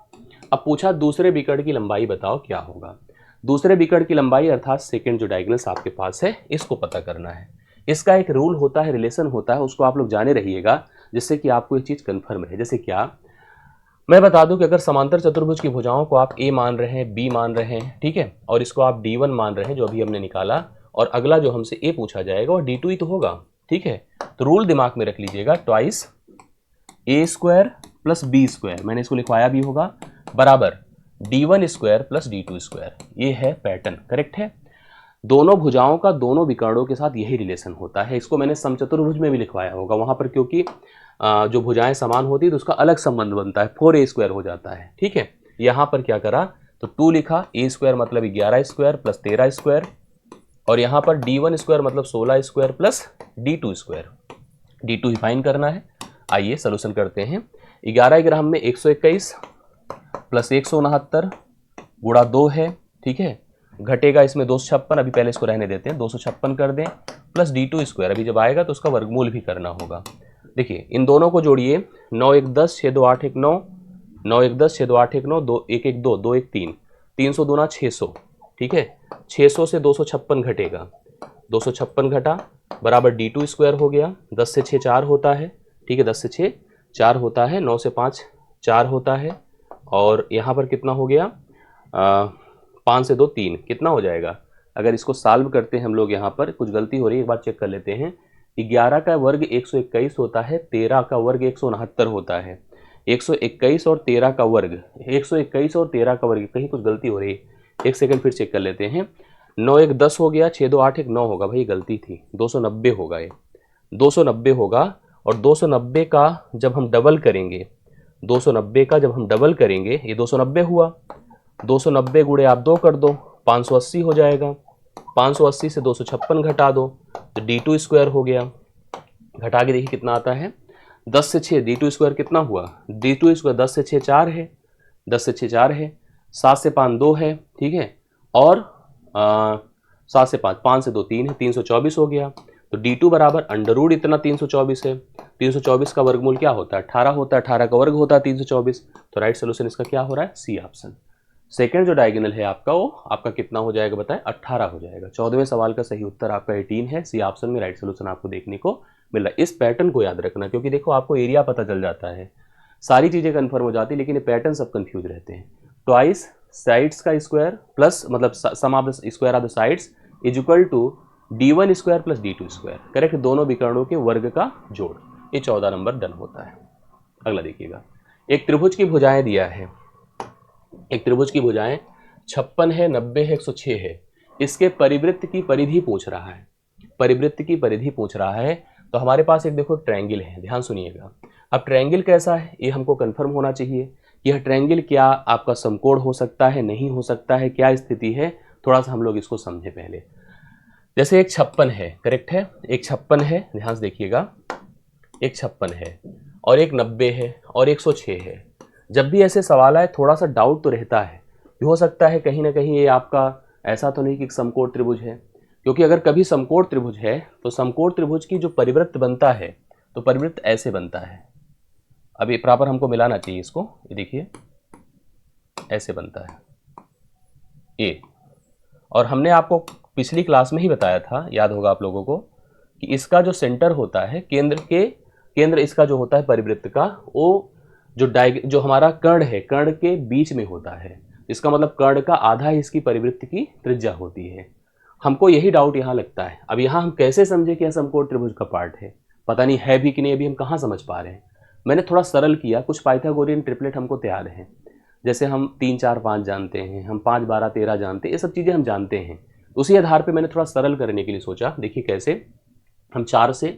अब पूछा दूसरे विकर्ण की लंबाई बताओ क्या होगा। दूसरे विकर्ण की लंबाई अर्थात सेकंड जो डायगोनल्स आपके पास है इसको पता करना है। इसका एक रूल होता है, रिलेशन होता है, उसको आप लोग जाने रहिएगा जिससे कि आपको ये चीज़ कन्फर्म है। जैसे क्या, मैं बता दूं कि अगर समांतर चतुर्भुज की भुजाओं को आप ए मान रहे हैं, बी मान रहे हैं, ठीक है, और इसको आप D1 मान रहे हैं जो अभी हमने निकाला, और अगला जो हमसे ए पूछा जाएगा वो D2 ही तो होगा, ठीक है। तो रूल दिमाग में रख लीजिएगा, ट्वाइस ए स्क्वायर प्लस बी स्क्वायर, मैंने इसको लिखवाया भी होगा, बराबर D1 square plus D2 square. ये है पैटर्न, करेक्ट है। दोनों भुजाओं का दोनों विकर्णों के साथ यही रिलेशन होता है। इसको मैंने समचतुर्भुज में भी लिखवाया होगा, वहां पर क्योंकि जो भुजाएं समान होती है तो उसका अलग संबंध बनता है, 4a स्क्वायर हो जाता है, ठीक है। यहाँ पर क्या करा, तो 2 लिखा, a स्क्वायर मतलब 11 स्क्वायर प्लस 13 स्क्वायर, और यहाँ पर D1 स्क्वायर मतलब 16 square plus D2 square. D2 ही फाइन करना है। आइए सॉल्यूशन करते हैं। 11 ग्राम में 121 प्लस 169 गुणा 2 है, ठीक है, घटेगा इसमें 256, अभी पहले इसको रहने देते हैं, 256 कर दें, प्लस D2 स्क्वायर, अभी जब आएगा तो उसका वर्गमूल भी करना होगा। देखिए इन दोनों को जोड़िए, 9 1 10 6 2 8 1 9, 9 1 10 6 2 8 1 9, 2 1 1 2 2 1 3, 300 दूना 600, ठीक है। 600 से 256 घटेगा, 256 घटा बराबर D2 स्क्वायर हो गया, 10 से 6 4 होता है, ठीक है, 10 से 6 4 होता है, 9 से 5 4 होता है, और यहाँ पर कितना हो गया, 5 से 2 3, कितना हो जाएगा। अगर इसको सॉल्व करते हैं हम लोग, यहाँ पर कुछ गलती हो रही है, एक बार चेक कर लेते हैं। 11 का वर्ग 121 होता है, 13 का वर्ग 169 होता है, 121 और 13 का वर्ग, 121 और 13 का वर्ग, कहीं कुछ गलती हो रही है, एक सेकंड फिर चेक कर लेते हैं। 9 1 10 हो गया, 6 2 8 1 9 होगा, भाई गलती थी, 290 होगा, ये 290 होगा। और 290 का जब हम डबल करेंगे, 290 का जब हम डबल करेंगे, ये 290 हुआ, 290 गुणे आप 2 कर दो, 580 हो जाएगा, 580 से 256 घटा दो तो D2 स्क्वायर हो गया। घटा के देखिए कितना आता है, 10 से 6, D2 स्क्वायर कितना हुआ, D2 स्क्वायर 10 से 6 4 है, 10 से 6 4 है, 7 से 5 2 है, ठीक है, और 7 से 5, 5 से 2 3 है, 324 हो गया। तो D2 बराबर अंडर रूट इतना 324 है, 324 का वर्गमूल क्या होता है, 18 होता है, 18 का वर्ग होता है 324। तो राइट सोल्यूशन इसका क्या हो रहा है, सी ऑप्शन। सेकेंड जो डायगोनल है आपका, वो आपका कितना हो जाएगा बताएं, 18 हो जाएगा। 14वें सवाल का सही उत्तर आपका 18 है, सी ऑप्शन में राइट सोल्यूशन आपको देखने को मिल रहा है। इस पैटर्न को याद रखना, क्योंकि देखो आपको एरिया पता चल जाता है, सारी चीजें कंफर्म हो जाती है, लेकिन ये पैटर्न सब कंफ्यूज रहते हैं। ट्वाइस साइड्स का स्क्वायर प्लस मतलब sum of the square of the sides is equal to D1 square plus D2 square, correct, दोनों विकर्णों के वर्ग का जोड़। ये 14 नंबर डन होता है। अगला देखिएगा, एक त्रिभुज की भुजाएं दिया है, एक त्रिभुज की भुजाएं 56 है, 90 है, 106 है, इसके परिवृत्त की परिधि पूछ रहा है, परिवृत्त की परिधि पूछ रहा है। तो हमारे पास एक देखो ट्रायंगल है, ध्यान सुनिएगा। अब ट्रायंगल कैसा है ये हमको कंफर्म होना चाहिए, यह ट्रायंगल क्या आपका समकोण हो सकता है, नहीं हो सकता है, क्या स्थिति है, थोड़ा सा हम लोग इसको समझे पहले। जैसे एक 56 है, करेक्ट है, एक 56 है, ध्यान से देखिएगा, एक 56 है और एक 90 है और 106 है। जब भी ऐसे सवाल आए थोड़ा सा डाउट तो रहता है, ये हो सकता है कहीं ना कहीं ये आपका ऐसा तो नहीं कि समकोण त्रिभुज है, क्योंकि अगर कभी समकोण त्रिभुज है तो समकोण त्रिभुज की जो परिवृत्त बनता है तो परिवृत्त ऐसे बनता है। अभी प्रॉपर हमको मिलाना चाहिए इसको, ये देखिए ऐसे बनता है ये, और हमने आपको पिछली क्लास में ही बताया था, याद होगा आप लोगों को, कि इसका जो सेंटर होता है, केंद्र इसका जो होता है परिवृत्त का, वो जो हमारा कर्ण है, कर्ण के बीच में होता है। इसका मतलब कर्ण का आधा ही इसकी परिवृत्त की त्रिज्या होती है। हमको यही डाउट यहाँ लगता है। अब यहाँ हम कैसे समझे कि यह समकोण त्रिभुज का पार्ट है, पता नहीं है भी कि नहीं, अभी हम कहाँ समझ पा रहे हैं। मैंने थोड़ा सरल किया, कुछ पाइथागोरियन ट्रिपलेट हमको तैयार है, जैसे हम 3 4 5 जानते हैं, हम 5 12 13 जानते हैं, ये सब चीज़ें हम जानते हैं। उसी आधार पे मैंने थोड़ा सरल करने के लिए सोचा। देखिए कैसे, हम 4 से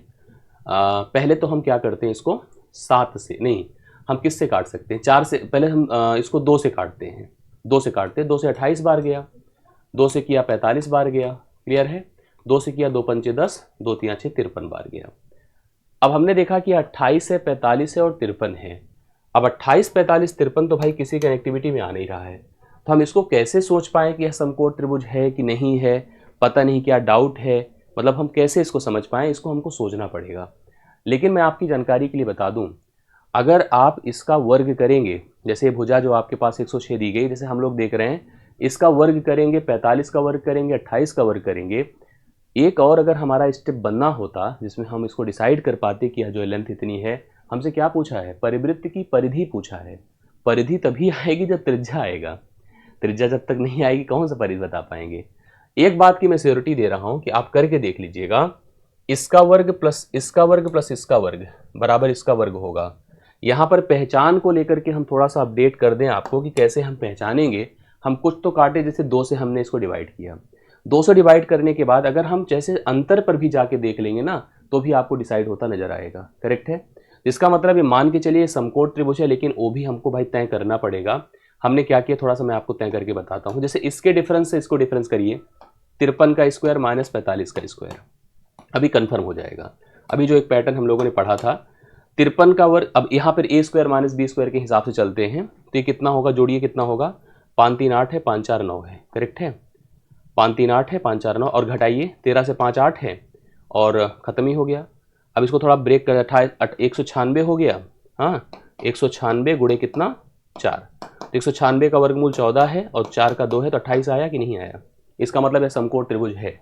पहले तो हम क्या करते हैं, इसको 7 से नहीं, हम किस से काट सकते हैं, 4 से पहले हम इसको 2 से काटते हैं, 2 से काटते हैं, 2 से 28 बार गया, 2 से किया 45 बार गया, क्लियर है, 2 से किया 2 पंचे 10, 2 3 6 53 बार गया। अब हमने देखा कि 28 है, 45 है और 53 है। अब 28 45 53 तो भाई किसी कनेक्टिविटी में आ नहीं रहा है, तो हम इसको कैसे सोच पाएँ कि यह समकोण त्रिभुज है कि नहीं है, पता नहीं, क्या डाउट है, मतलब हम कैसे इसको समझ पाएँ, इसको हमको सोचना पड़ेगा। लेकिन मैं आपकी जानकारी के लिए बता दूं, अगर आप इसका वर्ग करेंगे, जैसे भुजा जो आपके पास 106 दी गई, जैसे हम लोग देख रहे हैं, इसका वर्ग करेंगे, 45 का वर्ग करेंगे, 28 का वर्ग करेंगे, एक और अगर हमारा स्टेप बनना होता जिसमें हम इसको डिसाइड कर पाते कि यह जो लेंथ इतनी है, हमसे क्या पूछा है, परिवृत्त की परिधि पूछा है। परिधि तभी आएगी जब त्रिज्या आएगा, त्रिज्या जब तक नहीं आएगी कौन सा परिधि बता पाएंगे। एक बात की मैं श्योरिटी दे रहा हूं कि आप करके देख लीजिएगा, इसका वर्ग प्लस इसका वर्ग प्लस इसका वर्ग बराबर इसका वर्ग होगा। यहाँ पर पहचान को लेकर के हम थोड़ा सा अपडेट कर दें आपको कि कैसे हम पहचानेंगे। हम कुछ तो काटे, जैसे 2 से हमने इसको डिवाइड किया, 2 से डिवाइड करने के बाद अगर हम जैसे अंतर पर भी जाके देख लेंगे ना तो भी आपको डिसाइड होता नजर आएगा। करेक्ट है। इसका मतलब ये मान के चलिए समकोण त्रिभुज है, लेकिन वो भी हमको भाई तय करना पड़ेगा। हमने क्या किया थोड़ा सा मैं आपको तय करके बताता हूँ। जैसे इसके डिफरेंस से इसको डिफरेंस करिए, 53 का स्क्वायर माइनस 45 का स्क्वायर, अभी कंफर्म हो जाएगा। अभी जो एक पैटर्न हम लोगों ने पढ़ा था 53 का वर्ग, अब यहाँ पर a square minus b square के हिसाब से चलते हैं तो ये कितना होगा, जोड़िए कितना होगा, 5 3 8 है, 5 4 9 है। करेक्ट है, 5 3 8 है, 5 4 9, और घटाइए 13 से 5 8 है और ख़त्म ही हो गया। अब इसको थोड़ा ब्रेक कर 196 हो गया। हाँ 196 गुणे कितना 4, तो 196 का वर्गमूल 14 है और 4 का 2 है, तो 28 आया कि नहीं आया। इसका मतलब यह समकोण त्रिभुज है,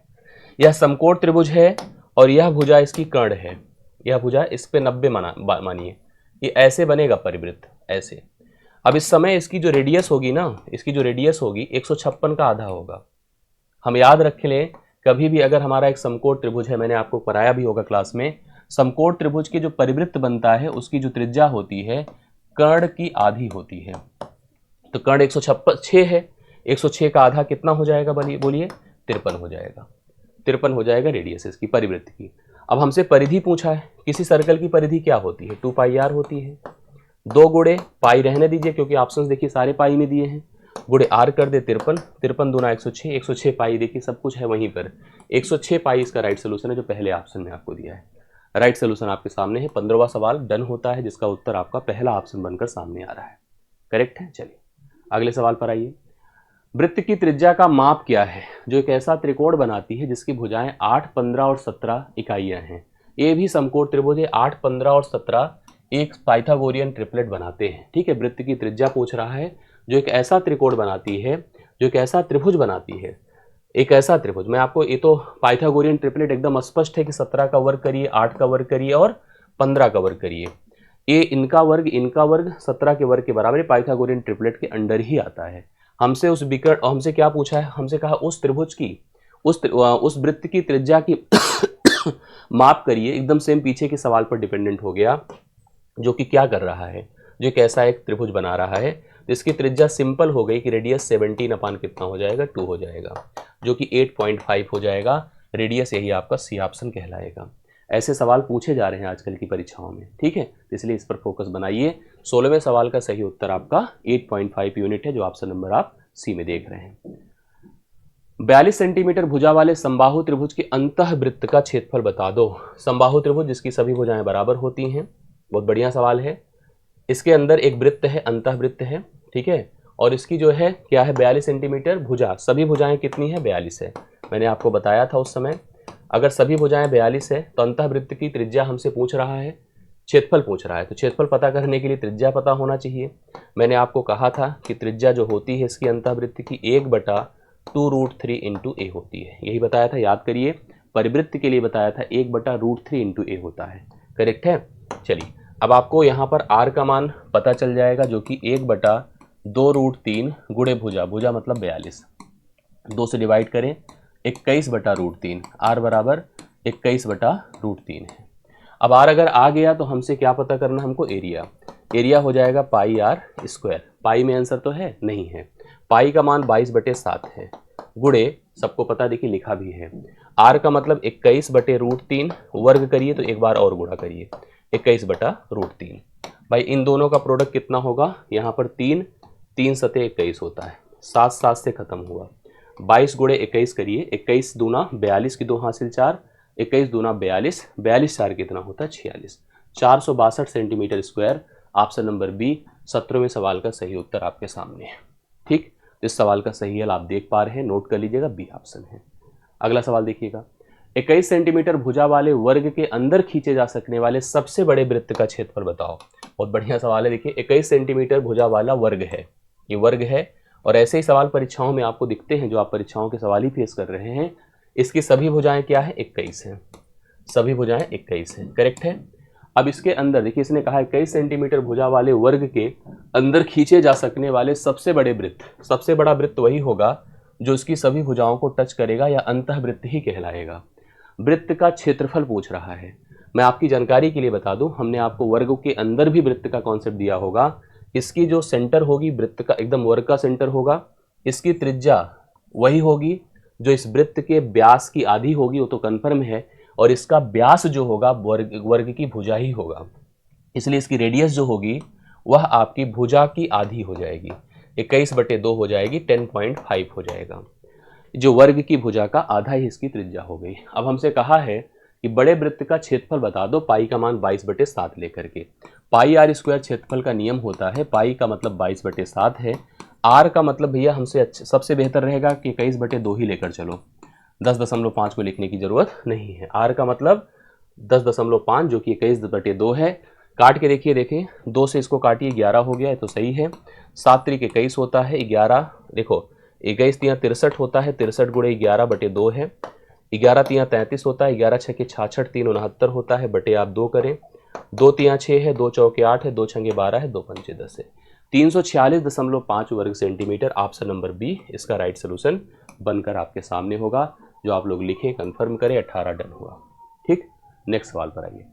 यह समकोण त्रिभुज है और यह भुजा इसकी कर्ण है, यह भुजा इस पे 90 मानिए, ये ऐसे बनेगा परिवृत्त ऐसे। अब इस समय इसकी जो रेडियस होगी ना, इसकी जो रेडियस होगी 156 का आधा होगा। हम याद रख लें कभी भी अगर हमारा एक समकोण त्रिभुज है, मैंने आपको पढ़ाया भी होगा क्लास में, समकोण त्रिभुज के जो परिवृत्त बनता है उसकी जो त्रिज्या होती है कर्ण की आधी होती है। तो कर्ण 106 है, 106 का आधा कितना हो जाएगा बोलिए, 53 हो जाएगा, 53 हो जाएगा रेडियस इसकी परिवृत्त की। अब हमसे परिधि पूछा है, किसी सर्कल की परिधि क्या होती है, 2 पाई आर होती है। 2 गुणे पाई रहने दीजिए क्योंकि ऑप्शंस देखिए सारे पाई में दिए हैं, गुणे आर कर दे 53, 53 दूना 106, 106 पाई देखिए सब कुछ है वहीं पर, 106 पाई इसका राइट सोल्यूशन है जो पहले ऑप्शन में आपको दिया है। राइट सोल्यूशन आपके सामने है। 15वां सवाल डन होता है जिसका उत्तर आपका पहला ऑप्शन बनकर सामने आ रहा है। करेक्ट है। चलिए अगले सवाल पर आइए। वृत्त की त्रिज्या का माप क्या है जो एक ऐसा त्रिकोण बनाती है जिसकी भुजाएं 8, 15 और 17 इकाइयां हैं। ये भी समकोण त्रिभुज है, 8, 15 और 17 एक पाइथागोरियन ट्रिपलेट बनाते हैं। ठीक है, वृत्त की त्रिज्या पूछ रहा है जो एक ऐसा त्रिकोण बनाती है, जो एक ऐसा त्रिभुज बनाती है, एक ऐसा त्रिभुज। मैं आपको, ये तो पाइथागोरियन ट्रिपलेट एकदम स्पष्ट है कि 17 का वर्ग करिए, 8 का वर्ग करिए और 15 का वर्ग करिए। ये इनका वर्ग 17 के वर्ग के बराबर पाइथागोरियन ट्रिपलेट के अंडर ही आता है। हमसे उस विकर्ण, हमसे क्या पूछा है, हमसे कहा उस त्रिभुज की, उस वृत्त की त्रिज्या की माप करिए। एकदम सेम पीछे के सवाल पर डिपेंडेंट हो गया, जो कि क्या कर रहा है, जो कैसा एक त्रिभुज बना रहा है। इसकी त्रिज्या सिंपल हो गई कि रेडियस 17 अपान कितना हो जाएगा, 2 हो जाएगा, जो कि 8.5 हो जाएगा। रेडियस यही आपका सी ऑप्शन कहलाएगा। ऐसे सवाल पूछे जा रहे हैं आजकल की परीक्षाओं में। ठीक है, इसलिए इस पर फोकस बनाइए। 16वें सवाल का सही उत्तर आपका 8.5 यूनिट है, जो ऑप्शन नंबर आप सी में देख रहे हैं। 42 सेंटीमीटर भुजा वाले समबाहु त्रिभुज के अंतःवृत्त का क्षेत्रफल बता दो। समबाहु त्रिभुज जिसकी सभी भुजाएं बराबर होती हैं, बहुत बढ़िया सवाल है। इसके अंदर एक वृत्त है, अंतःवृत्त है। ठीक है, और इसकी जो है क्या है, 42 सेंटीमीटर भुजा, सभी भुजाएं कितनी है, 42 है। मैंने आपको बताया था उस समय, अगर सभी भुजाएं 42 है तो अंतःवृत्त की त्रिज्या हमसे पूछ रहा है, क्षेत्रफल पूछ रहा है, तो क्षेत्रफल पता करने के लिए त्रिज्या पता होना चाहिए। मैंने आपको कहा था कि त्रिज्या जो होती है इसकी अंतःवृत्त की 1/2√3 इंटू ए होती है, यही बताया था, याद करिए। परिवृत्त के लिए बताया था 1/√3 इंटू ए होता है। करेक्ट है। चलिए अब आपको यहाँ पर आर का मान पता चल जाएगा, जो कि 1/2√3 गुणे भुजा, भुजा मतलब 42, 2 से डिवाइड करें 21/√3, आर बराबर 21/√3 है। अब आर अगर आ गया तो हमसे क्या पता करना, हमको एरिया, एरिया हो जाएगा पाई आर स्क्वायर। पाई में आंसर तो है नहीं है, पाई का मान 22/7 है, गुणे सबको पता, देखिए लिखा भी है, आर का मतलब 21/√3, वर्ग करिए तो एक बार और गुणा करिए, 21/√3। भाई इन दोनों का प्रोडक्ट कितना होगा, यहाँ पर 3 सते 21 होता है, 7 7 से खत्म हुआ, 22 गुणे 21 करिए, 21 दूना 42 की 2 हासिल 4, 21 दूना 42, 42 4 कितना होता है 46, 462 centimetre square. Option number B 17वें सवाल का सही उत्तर आपके सामने है। ठीक, इस सवाल का सही हल आप देख पा रहे हैं, नोट कर लीजिएगा, बी ऑप्शन है। अगला सवाल देखिएगा। 21 सेंटीमीटर भुजा वाले वर्ग के अंदर खींचे जा सकने वाले सबसे बड़े वृत्त का क्षेत्रफल बताओ। बहुत बढ़िया सवाल है। देखिए 21 सेंटीमीटर भुजा वाला वर्ग है, ये वर्ग है, और ऐसे ही सवाल परीक्षाओं में आपको दिखते हैं, जो आप परीक्षाओं के सवाल ही फेस कर रहे हैं। इसकी सभी भुजाएं क्या है, 21 है, सभी भुजाएं 21 है। करेक्ट है। अब इसके अंदर देखिए, इसने कहा है कई सेंटीमीटर भुजा वाले वर्ग के अंदर खींचे जा सकने वाले सबसे बड़े वृत्त, सबसे बड़ा वृत्त वही होगा जो इसकी सभी भुजाओं को टच करेगा या अंतःवृत्त ही कहलाएगा। वृत्त का क्षेत्रफल पूछ रहा है। मैं आपकी जानकारी के लिए बता दूं, हमने आपको वर्ग के अंदर भी वृत्त का कॉन्सेप्ट दिया होगा। इसकी जो सेंटर होगी वृत्त का, एकदम वर्ग का सेंटर होगा, इसकी त्रिज्या वही होगी जो इस वृत्त के व्यास की आधी होगी, वो तो कन्फर्म है, और इसका व्यास जो होगा वर्ग की भुजा ही होगा, इसलिए इसकी रेडियस जो होगी वह आपकी भुजा की आधी हो जाएगी, 21/2 हो जाएगी, 10.5 हो जाएगा। जो वर्ग की भुजा का आधा ही इसकी त्रिज्या हो गई। अब हमसे कहा है कि बड़े वृत्त का क्षेत्रफल बता दो, पाई का मान 22/7 लेकर के। पाई आर स्क्वायर क्षेत्रफल का नियम होता है, पाई का मतलब 22/7 है, आर का मतलब भैया हमसे सबसे बेहतर रहेगा कि 21/2 ही लेकर चलो, 10.5 को लिखने की जरूरत नहीं है। आर का मतलब 10.5 जो कि 21/2 है। काट के देखिए, देखें 2 से इसको काटिए, 11 हो गया है तो सही है। 7 त्रिक 21 होता है, 11 देखो 21 तियाँ 63 होता है, 63 गुणे 11/2 है। 11 तियाँ 33 होता है, 11 छके 66, 3 69 होता है, बटे आप 2 करें, 2 तियाँ 6 है, 2 चौके 8 है, 2 छंगे 12 है, 2 पंचे 10 है। 346.5 वर्ग सेंटीमीटर ऑप्शन नंबर बी इसका राइट सोल्यूशन बनकर आपके सामने होगा। जो आप लोग लिखें, कंफर्म करें, 18 डन हुआ। ठीक, नेक्स्ट सवाल पर आइए।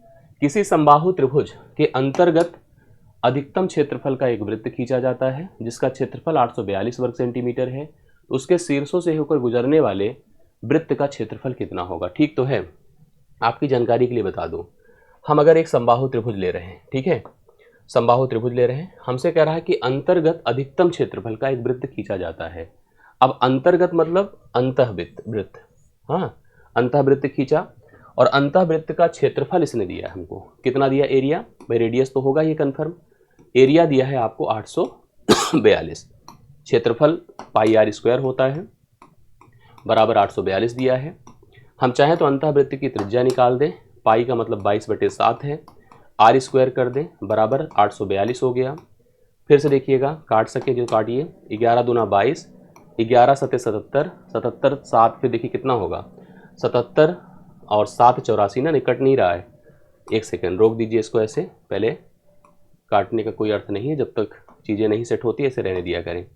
किसी समबाहु त्रिभुज के अंतर्गत अधिकतम क्षेत्रफल का एक वृत्त खींचा जाता है जिसका क्षेत्रफल 842 वर्ग सेंटीमीटर है, तो उसके शीर्षों से होकर गुजरने वाले वृत्त का क्षेत्रफल कितना होगा। ठीक तो है, आपकी जानकारी के लिए बता दूं, हम अगर एक समबाहु त्रिभुज ले रहे हैं, ठीक है, समबाहु त्रिभुज ले रहे हैं, हमसे कह रहा है कि अंतर्गत अधिकतम क्षेत्रफल का एक वृत्त खींचा जाता है। अब अंतर्गत मतलब अंतःवृत्त, वृत्त, हाँ, अंतःवृत्त खींचा और अंतःवृत्त का क्षेत्रफल इसने दिया है हमको, कितना दिया, एरिया, भाई रेडियस तो होगा ये कन्फर्म, एरिया दिया है आपको 842, क्षेत्रफल पाई आर स्क्वायर होता है बराबर 842 दिया है। हम चाहें तो अंतःवृत्त की त्रिज्या निकाल दें, पाई का मतलब 22/7 है, आर स्क्वायर कर दें बराबर 842 हो गया। फिर से देखिएगा, काट सके जो काटिए, 11 दूना 22, 11 सते 77, 77 7, फिर देखिए कितना होगा, 77 और 7 84 ना, निकट नहीं रहा है, एक सेकेंड रोक दीजिए इसको, ऐसे पहले काटने का कोई अर्थ नहीं है, जब तक चीज़ें नहीं सेट होती ऐसे रहने दिया करें।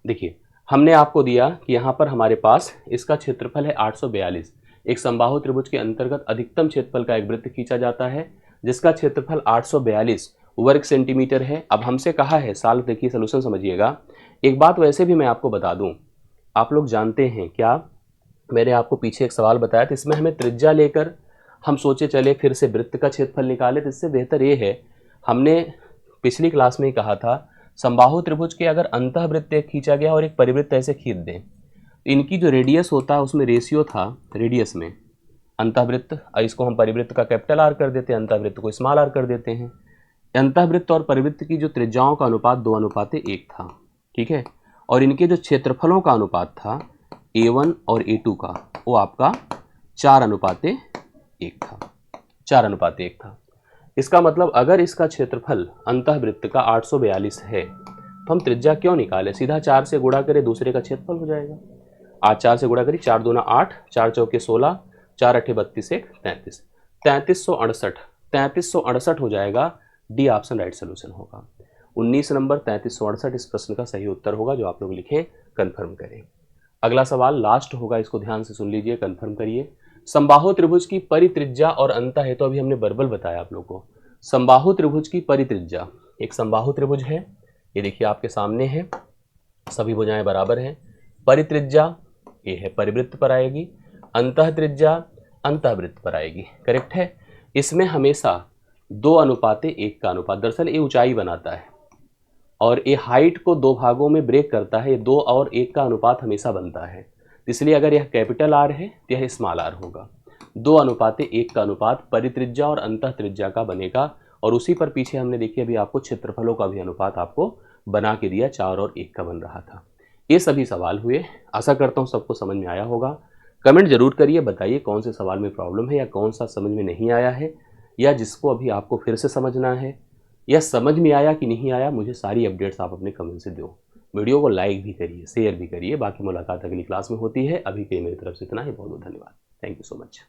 देखिए हमने आपको दिया कि यहाँ पर हमारे पास इसका क्षेत्रफल है 842, एक समबाहु त्रिभुज के अंतर्गत अधिकतम क्षेत्रफल का एक वृत्त खींचा जाता है जिसका क्षेत्रफल 842 वर्ग सेंटीमीटर है। अब हमसे कहा है, साल देखिए सोल्यूशन समझिएगा। एक बात वैसे भी मैं आपको बता दूं, आप लोग जानते हैं क्या, मैंने आपको पीछे एक सवाल बताया था, इसमें हमें त्रिज्या लेकर हम सोचे चले फिर से वृत्त का क्षेत्रफल निकाले, तो इससे बेहतर ये है, हमने पिछली क्लास में ही कहा था समबाहु त्रिभुज के अगर अंतःवृत्त एक खींचा गया और एक परिवृत्त ऐसे खींच दें, इनकी जो रेडियस होता है उसमें रेशियो था, रेडियस में अंतःवृत्त, इसको हम परिवृत्त का कैपिटल आर कर देते हैं, अंतःवृत्त को स्मॉल आर कर देते हैं। अंतःवृत्त और परिवृत्त की जो त्रिज्याओं का अनुपात 2:1 था, ठीक है, और इनके जो क्षेत्रफलों का अनुपात था A1 और A2 का, वो आपका 4:1 था, 4:1 था। इसका मतलब अगर इसका क्षेत्रफल अंतःवृत्त का 842 है तो हम त्रिज्या क्यों निकालें, सीधा 4 से गुणा करें, दूसरे का क्षेत्रफल हो जाएगा। आज 4 से गुणा करिए, 4 दूना 8, 4 चौके 16, 4 अट्ठे 32, 1 33, 3368, 3368 हो जाएगा। डी ऑप्शन राइट सोल्यूशन होगा। 19 नंबर 3368 इस प्रश्न का सही उत्तर होगा, जो आप लोग लिखें, कंफर्म करें। अगला सवाल लास्ट होगा, इसको ध्यान से सुन लीजिए, कंफर्म करिए। समबाहु त्रिभुज की परित्रिज्या और अंतः है, तो अभी हमने बर्बल बताया आप लोग को। समबाहु त्रिभुज की परित्रिज्या, एक समबाहु त्रिभुज है, ये देखिए आपके सामने है, सभी भुजाएं बराबर हैं। परित्रिज्या ये है, परिवृत्त पर आएगी, अंतः त्रिज्या अंतःवृत्त पर आएगी, करेक्ट है। इसमें हमेशा 2:1 का अनुपात, दरअसल ये ऊंचाई बनाता है और ये हाइट को 2 भागों में ब्रेक करता है, ये 2 और 1 का अनुपात हमेशा बनता है, इसलिए अगर यह कैपिटल आर है तो यह स्मॉल आर होगा। 2:1 का अनुपात परित्रिज्या और अंतः त्रिज्या का बनेगा, और उसी पर पीछे हमने देखिए अभी आपको क्षेत्रफलों का भी अनुपात आपको बना के दिया, 4 और 1 का बन रहा था। ये सभी सवाल हुए, आशा करता हूँ सबको समझ में आया होगा। कमेंट जरूर करिए, बताइए कौन से सवाल में प्रॉब्लम है या कौन सा समझ में नहीं आया है, या जिसको अभी आपको फिर से समझना है, या समझ में आया कि नहीं आया, मुझे सारी अपडेट्स आप अपने कमेंट से दो। वीडियो को लाइक भी करिए, शेयर भी करिए। बाकी मुलाकात अगली क्लास में होती है। अभी के लिए मेरी तरफ से इतना ही, बहुत बहुत धन्यवाद। Thank you so much.